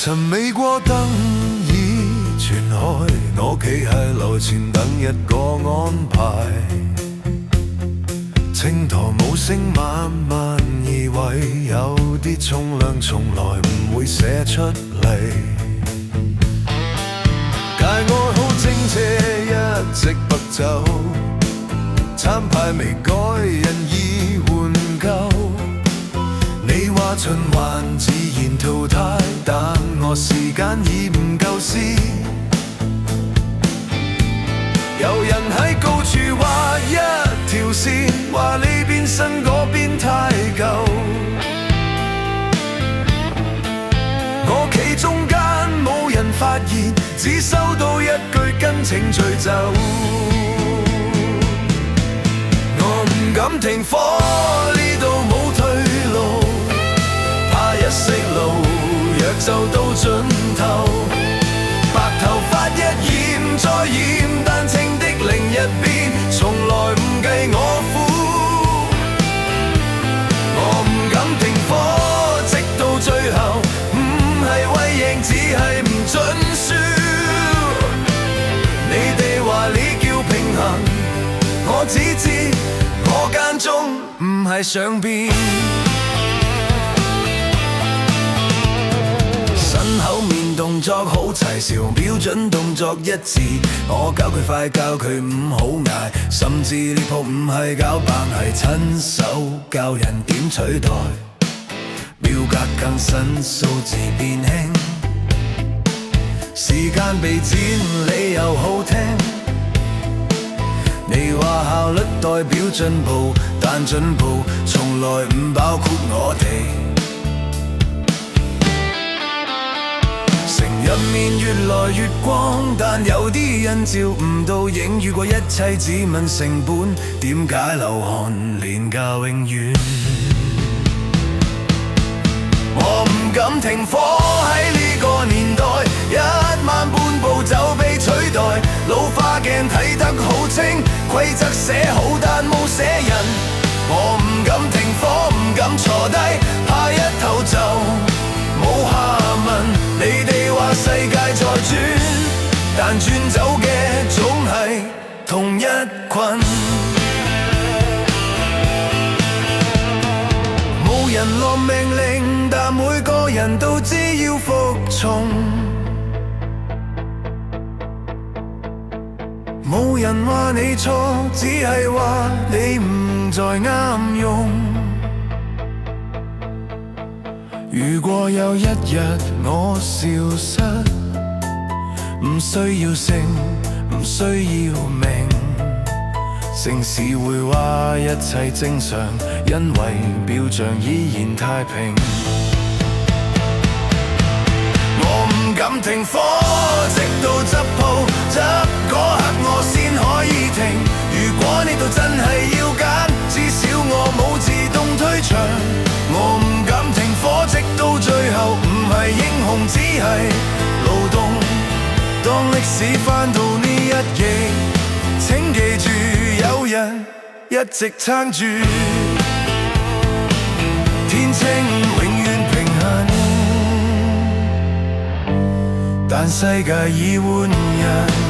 尋美國燈已全開，我企喺樓前等一個安排。青苔無聲慢慢移位，有啲重量從來唔會寫出嚟。界愛好正邪一直北走，餐牌未改，人已換舊。你話循環自然淘汰，但我時間已唔夠試。有人喺高處畫一條線，話呢邊新嗰邊太舊。我企中間冇人發現，只收到一句跟程序走。我唔敢停火，呢度冇退路，怕一息路若就到盡頭。白頭髮一染再染，但情的另一邊從來唔計我苦。我唔敢停火，直到最後，唔係為贏，只係唔准輸。你哋話你叫平衡，我只知我間中唔係想變。口面動作好齊條，標準動作一致。我教佢快，教佢唔好捱，甚至呢鋪唔係搞扮，係親手教人點取代。表格更新，數字變輕，時間被剪，理由好聽。你話效率代表進步，但進步從來唔包括我哋。入面越來越光，但有啲人照唔到影。如果一切只問成本，點解流汗廉價永遠？我唔敢停火，喺呢個年代1晚半步就被取代。老花鏡睇得好清，規則寫好但冇寫人。我唔敢停火，唔敢坐低，怕一頭就冇下文。你哋話世界在轉，但轉走嘅總係同一群。冇人落命令，但每個人都知要服從。冇人話你錯，只係話你唔再啱用。如果有一日我消失，唔需要姓，唔需要名，城市會話一切正常，因為表象依然太平。我唔敢停火，直到執鋪執嗰刻我先可以停。如果呢度真係要揀，至少我冇自動退場。我唔敢停火，直到最後，唔係英雄，只係勞動。當歷史翻到呢一頁，請記住有人一直撐住，天清永遠平衡，但世界已換人。